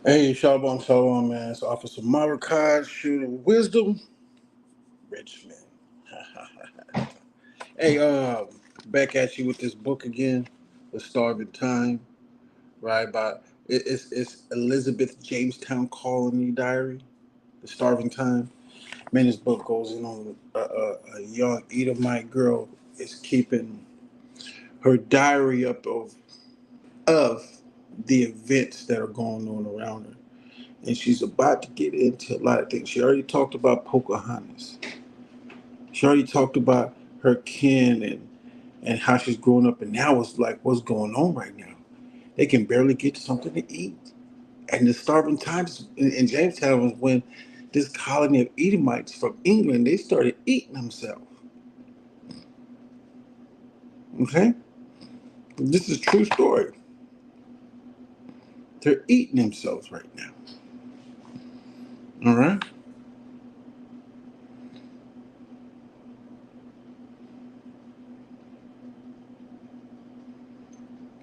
Hey, Shalom, Shalom, man. It's Officer Marakai, shooting wisdom, Richmond. Hey, back at you with this book again, The Starving Time, right? It's Elizabeth Jamestown Colony Diary, The Starving Time. Man, this book goes in on a young Edomite girl is keeping her diary up of the events that are going on around her. And she's about to get into a lot of things. She already talked about Pocahontas. She already talked about her kin and how she's growing up. And now it's like, what's going on right now? They can barely get something to eat. And the starving times in Jamestown was when this colony of Edomites from England, they started eating themselves. Okay? This is a true story. They're eating themselves right now. All right?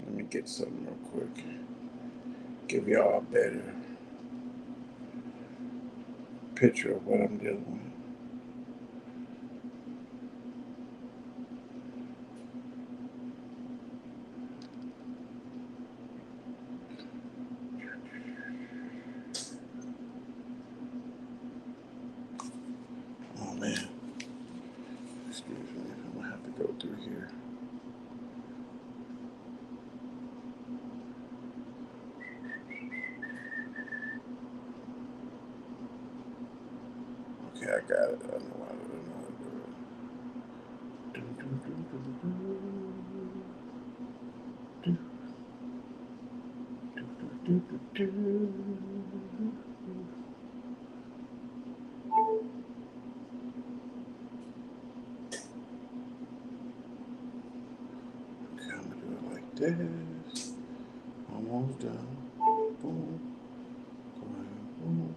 Let me get something real quick. Give y'all a better picture of what I'm dealing with. Oh man, excuse me, I'm gonna have to go through here. Okay, I got it. I know how to do it. Okay, I'm gonna do it like this. Almost done. Boom. Go ahead. Boom.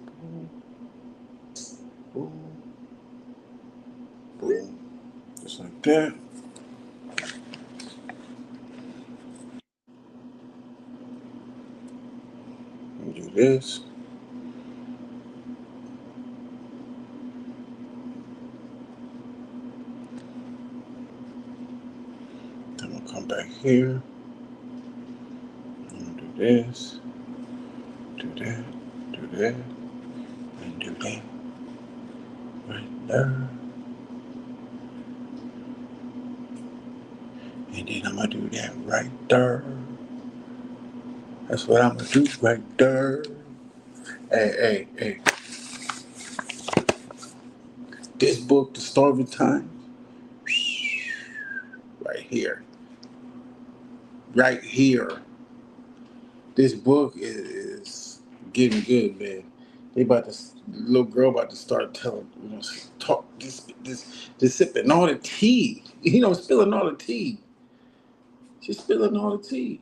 Boom. Boom. Boom. Just like that. And do this. Then we'll come back here. I'm gonna do this. Do that. Do that. And do that. Right there. And then I'm gonna do that right there. That's what I'm gonna do right there. Hey, hey, hey. This book, The Starving Time, right here. Right here. This book is getting good, man. They about to, little girl about to start telling, talk, just sipping all the tea. Spilling all the tea. She's spilling all the tea.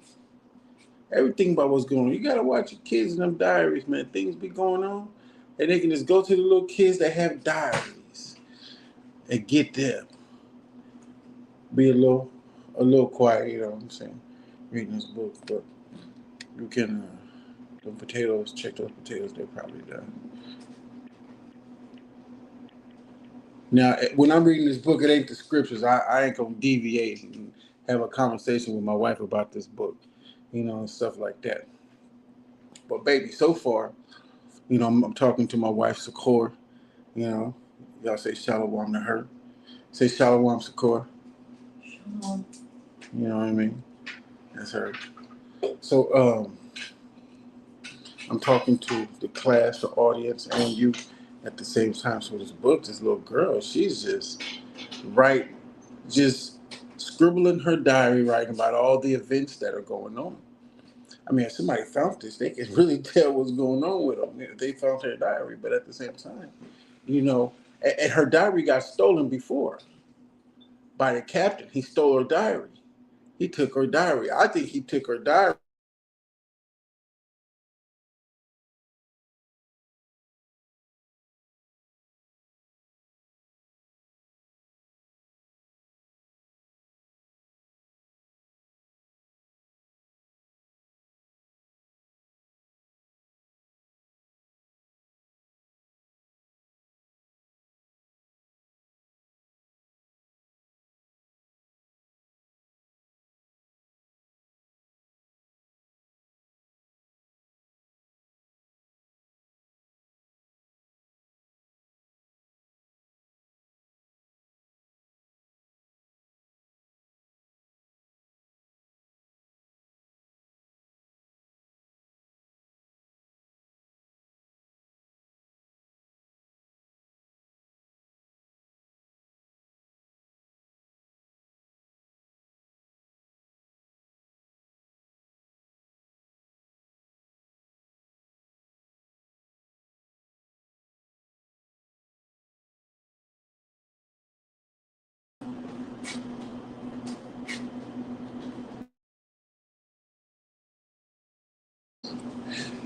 Everything about what's going on. You gotta watch your kids and them diaries, man. Things be going on, and they can just go to the little kids that have diaries and get them. Be a little quiet. You know what I'm saying? Reading this book, but you can. The potatoes, check those potatoes. They're probably done. Now, when I'm reading this book, it ain't the scriptures. I ain't gonna deviate and have a conversation with my wife about this book, and stuff like that. But baby, so far, I'm talking to my wife, Sakor. You know, y'all say shalom to her. Say shalom, Sakor. Shalom. You know what I mean? That's her. So, I'm talking to the class, the audience, and you at the same time. So this book, this little girl, she's just right, just scribbling her diary, writing about all the events that are going on. I mean, if somebody found this, they can really tell what's going on with them. They found her diary, but at the same time, and her diary got stolen before by the captain. He stole her diary. He took her diary. I think he took her diary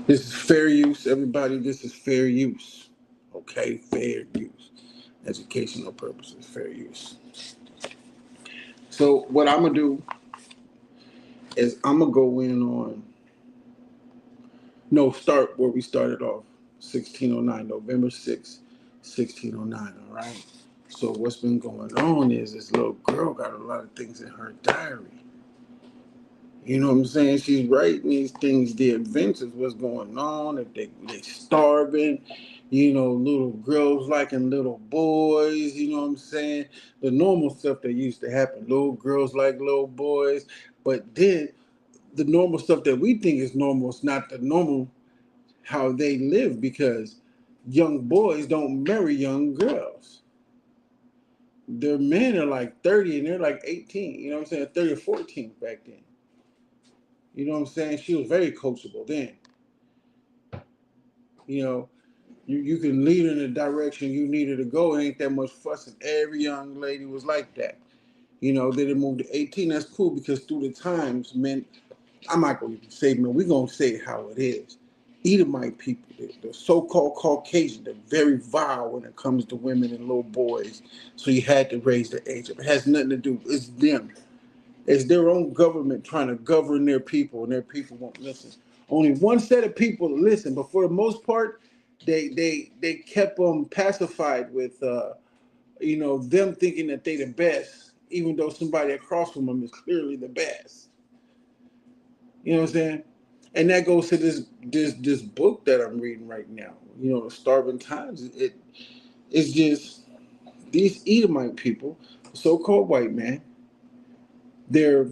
This is fair use, everybody. This is fair use. Okay, fair use. Educational purposes, fair use. So what I'm gonna do is I'm gonna go in on no start where we started off, 1609, November 6th, 1609. All right. So what's been going on is this little girl got a lot of things in her diary. You know what I'm saying? She's writing these things, the adventures, what's going on, if they starving, little girls liking little boys, you know what I'm saying? The normal stuff that used to happen. Little girls like little boys. But then the normal stuff that we think is normal is not the normal how they live, because young boys don't marry young girls. Their men are like 30 and they're like 18, you know what I'm saying? 30 or 14 back then. You know what I'm saying? She was very coachable then. You know, you can lead her in the direction you need her to go. It ain't that much fussing. Every young lady was like that. Then it moved to 18. That's cool because through the times, men, I'm not going to say men, we're going to say it how it is. Edomite people, the so-called Caucasian, they're very vile when it comes to women and little boys. So you had to raise the age up. It has nothing to do. It's them. It's their own government trying to govern their people, and their people won't listen. Only one set of people listen, but for the most part, they kept them pacified with them thinking that they the best, even though somebody across from them is clearly the best. You know what I'm saying? And that goes to this book that I'm reading right now. The Starving Times. It's just these Edomite people, so-called white man. They're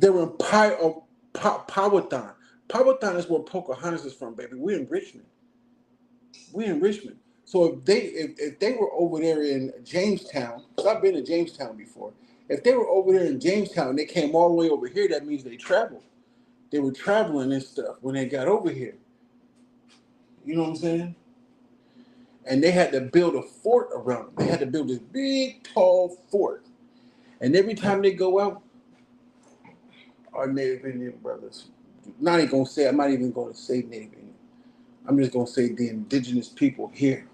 in Powhatan. Powhatan is where Pocahontas is from, baby. We're in Richmond. We're in Richmond. So if they were over there in Jamestown, because I've been to Jamestown before. If they were over there in Jamestown and they came all the way over here, that means they traveled. They were traveling and stuff when they got over here. You know what I'm saying? And they had to build a fort around them. They had to build this big, tall fort. And every time they go out, our Native Indian brothers, I'm not even going to say Native Indian. I'm just going to say the indigenous people here.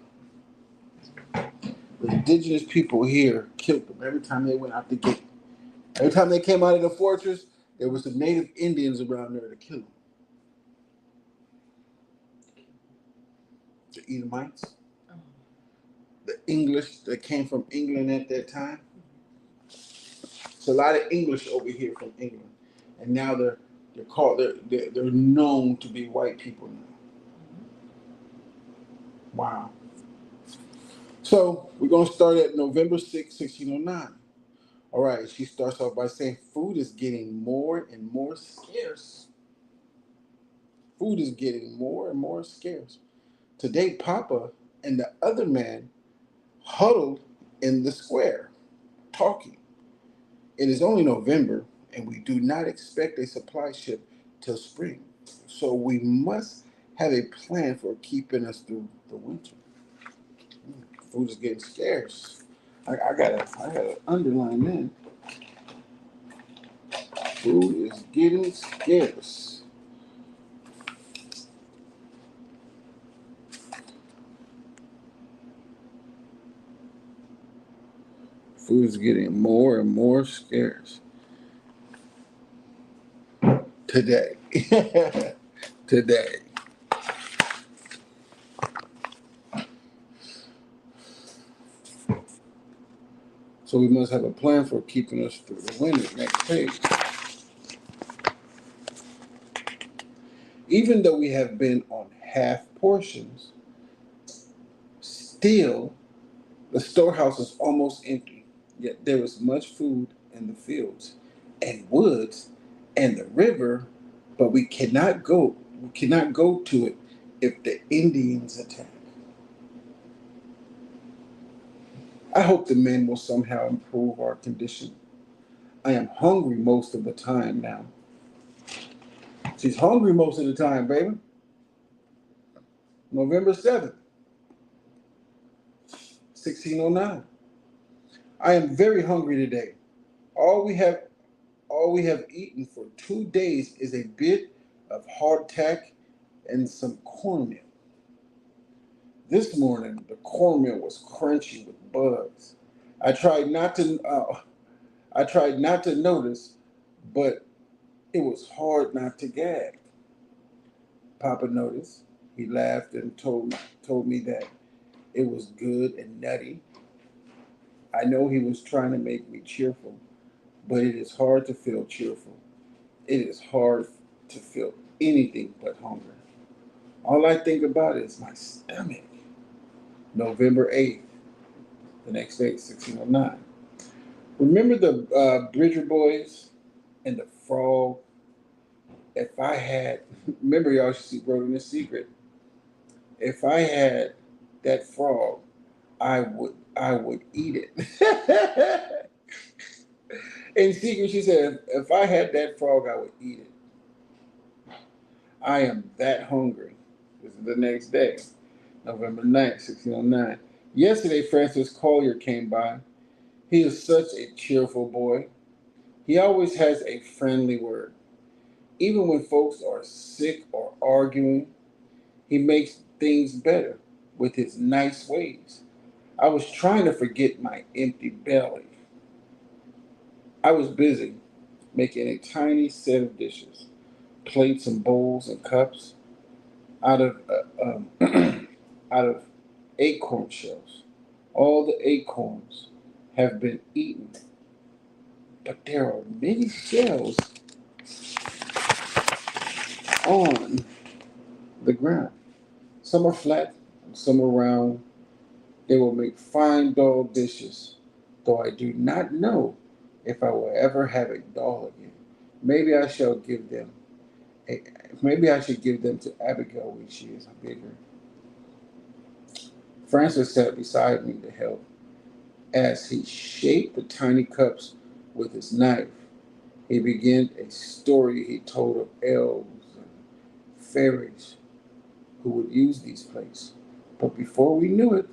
The indigenous people here killed them every time they went out the gate. Every time they came out of the fortress, there was some Native Indians around there to kill them. The Edomites, the English that came from England at that time. It's a lot of English over here from England, and now they're known to be white people now. Wow. So we're gonna start at November 6th, 1609. All right. She starts off by saying food is getting more and more scarce. Food is getting more and more scarce. Today, Papa and the other man huddled in the square, talking. It is only November, and we do not expect a supply ship till spring. So we must have a plan for keeping us through the winter. Food is getting scarce. I gotta underline that. Food is getting scarce. Food is getting more and more scarce today. Today. So we must have a plan for keeping us through the winter. Next page. Even though we have been on half portions, still the storehouse is almost empty. Yet there is much food in the fields and woods and the river, but we cannot go. We cannot go to it if the Indians attack. I hope the men will somehow improve our condition. I am hungry most of the time now. She's hungry most of the time, baby. November 7th, 1609. I am very hungry today. All we have all we have eaten for 2 days is a bit of hardtack and some cornmeal. This morning, the cornmeal was crunchy with bugs. I tried not to. I tried not to notice, but it was hard not to gag. Papa noticed. He laughed and told me that it was good and nutty. I know he was trying to make me cheerful, but it is hard to feel cheerful. It is hard to feel anything but hunger. All I think about is my stomach. November 8th, the next day, 1609. Remember the Bridger Boys and the frog? If I had, remember y'all wrote in the secret, if I had that frog, I would eat it. In secret, she said, if I had that frog, I would eat it. I am that hungry. This is the next day, November 9th, 1609. Yesterday, Francis Collier came by. He is such a cheerful boy. He always has a friendly word. Even when folks are sick or arguing, he makes things better with his nice ways. I was trying to forget my empty belly. I was busy making a tiny set of dishes, plates and bowls and cups out of out of acorn shells. All the acorns have been eaten, but there are many shells on the ground. Some are flat, and some are round. They will make fine doll dishes, though I do not know if I will ever have a doll again. Maybe I shall give them a, maybe I should give them to Abigail when she is bigger. Francis sat beside me to help as he shaped the tiny cups with his knife. He began a story he told of elves and fairies who would use these plates. But before we knew it,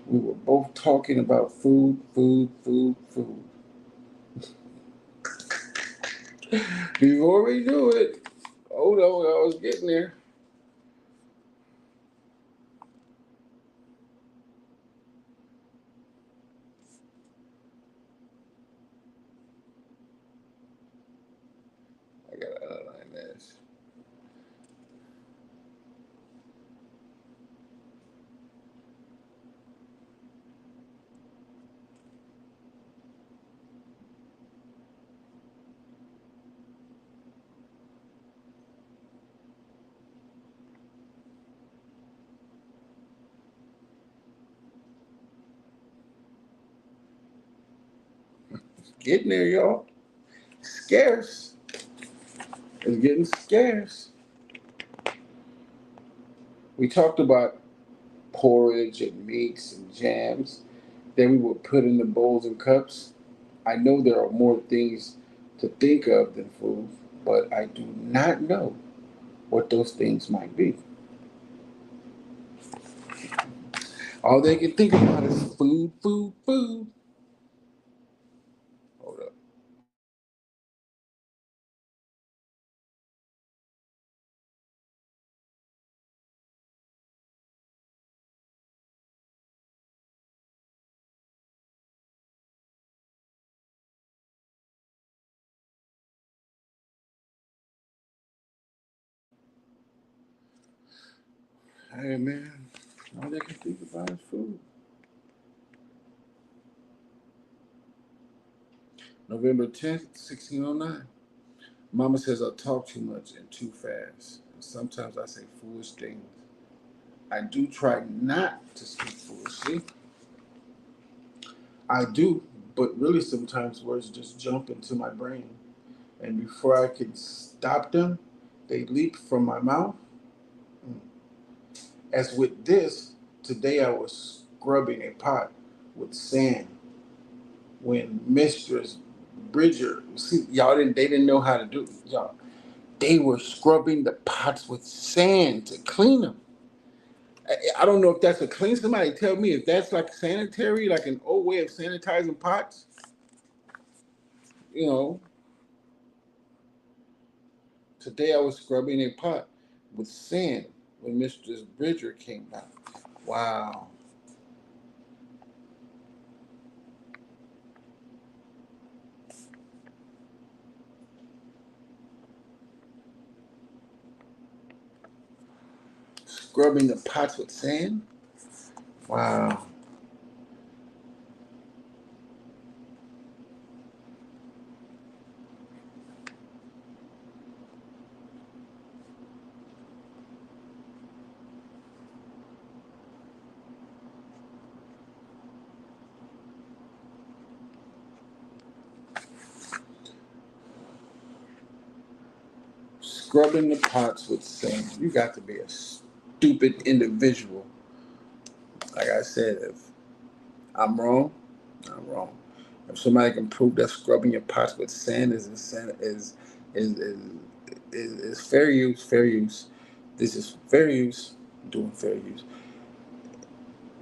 we were both talking about food, food, food, food. Before we knew it, oh no, I was getting there. I gotta underline this. Getting there, y'all. Scarce. It's getting scarce. We talked about porridge and meats and jams. Then we would put in the bowls and cups. I know there are more things to think of than food, but I do not know what those things might be. All they can think about is food, food, food. Hold up. Hey man, all they can think about is food. November 10th, 1609. Mama says I talk too much and too fast. And sometimes I say foolish things. I do try not to speak foolishly. I do, but really sometimes words just jump into my brain. And before I can stop them, they leap from my mouth. Mm. As with this, today I was scrubbing a pot with sand when Mistress Bridger, see, they didn't know how to do it, y'all. They were scrubbing the pots with sand to clean them. I don't know if that's a clean. Somebody tell me if that's like sanitary, like an old way of sanitizing pots. You know, Today I was scrubbing a pot with sand when Mistress Bridger came by. Wow. Scrubbing the pots with sand? Wow. Scrubbing the pots with sand. You got to be a stupid individual. Like I said, if I'm wrong, I'm wrong. If somebody can prove that scrubbing your pots with sand is is, is fair use, fair use. This is fair use, doing fair use.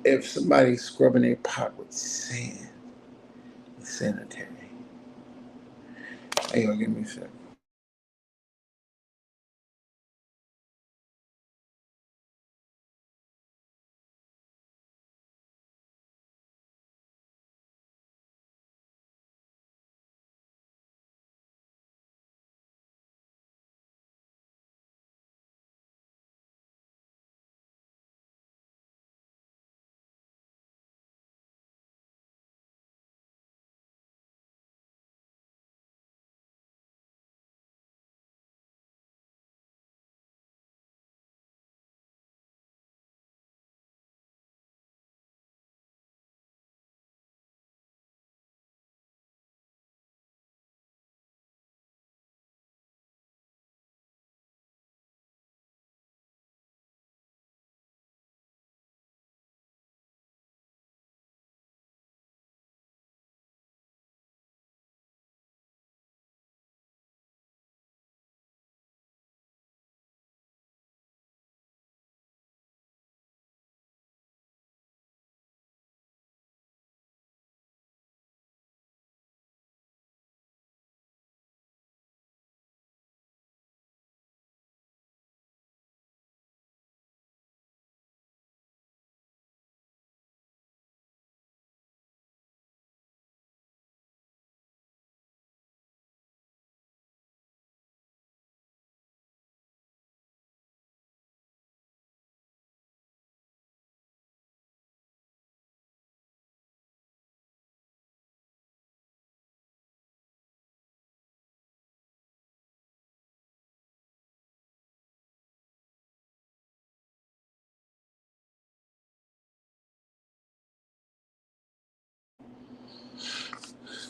If somebody's scrubbing a pot with sand, it's sanitary. Hang on, give me a sec.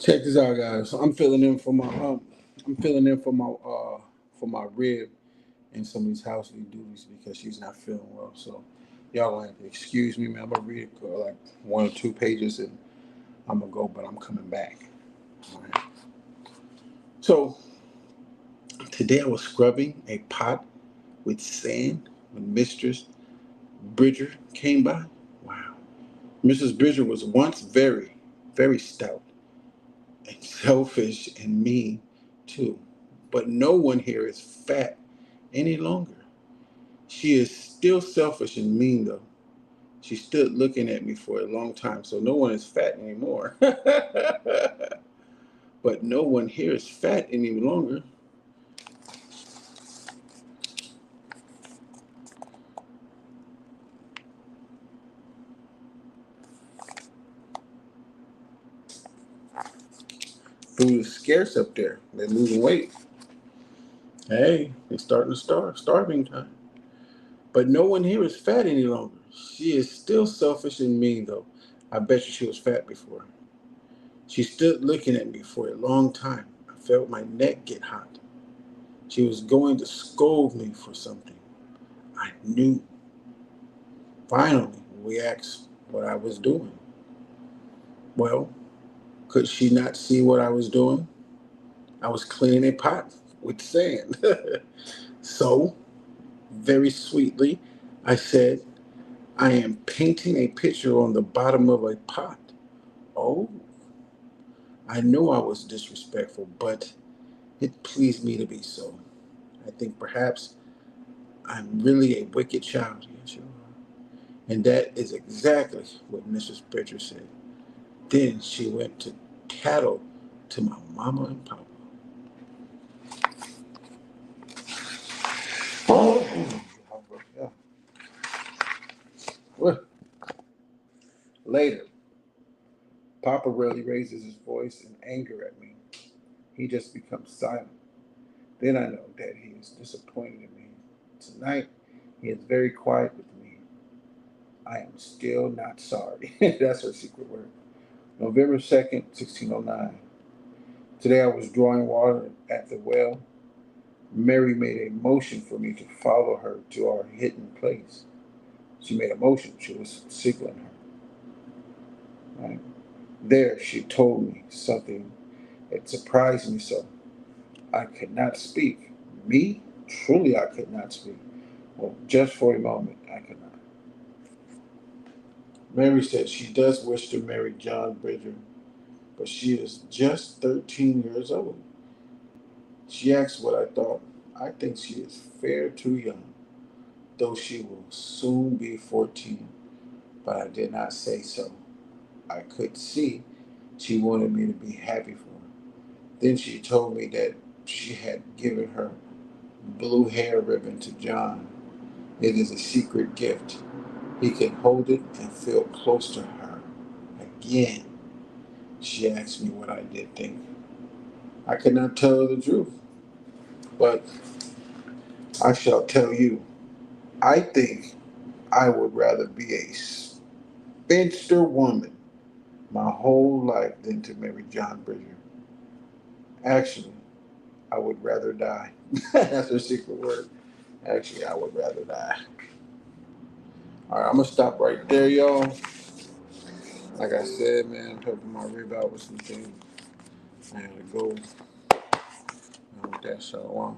Check this out, guys. I'm filling in for my rib in some of these household duties because she's not feeling well. So y'all gonna have to excuse me, man. I'm gonna read like 1 or 2 pages and I'm gonna go, but I'm coming back. All right. So today I was scrubbing a pot with sand when Mistress Bridger came by. Wow. Mrs. Bridger was once very, very stout and selfish and mean too. But no one here is fat any longer. She is still selfish and mean though. She stood looking at me for a long time, so no one is fat anymore. But no one here is fat any longer. Food is scarce up there. They're losing weight. Hey, it's starting to starving time. But no one here is fat any longer. She is still selfish and mean though. I bet you she was fat before. She stood looking at me for a long time. I felt my neck get hot. She was going to scold me for something. I knew. Finally, we asked what I was doing. Well, could she not see what I was doing? I was cleaning a pot with sand. So, very sweetly, I said, I am painting a picture on the bottom of a pot. Oh, I know I was disrespectful, but it pleased me to be so. I think perhaps I'm really a wicked child. Yes, you are. And that is exactly what Mrs. Bridger said. Then she went to tattle to my mama and papa. Yeah. Well, later, Papa rarely raises his voice in anger at me. He just becomes silent. Then I know that he is disappointed in me. Tonight, he is very quiet with me. I am still not sorry. That's her secret word. November 2nd, 1609. Today I was drawing water at the well. Mary made a motion for me to follow her to our hidden place. She made a motion. She was signaling her. Right? There, she told me something that surprised me so. I could not speak. Me? Truly, I could not speak. Well, just for a moment, I could not. Mary said she does wish to marry John Bridger, but she is just 13 years old. She asked what I thought. I think she is fair too young, though she will soon be 14, but I did not say so. I could see she wanted me to be happy for her. Then she told me that she had given her blue hair ribbon to John. It is a secret gift. He can hold it and feel close to her. Again, she asked me what I did think. I could not tell her the truth, but I shall tell you. I think I would rather be a spinster woman my whole life than to marry John Bridger. Actually, I would rather die. That's her secret word. Actually, I would rather die. All right, I'm gonna stop right there, y'all. Like I said, man, I'm helping my rib out with some things. I had to go with that, so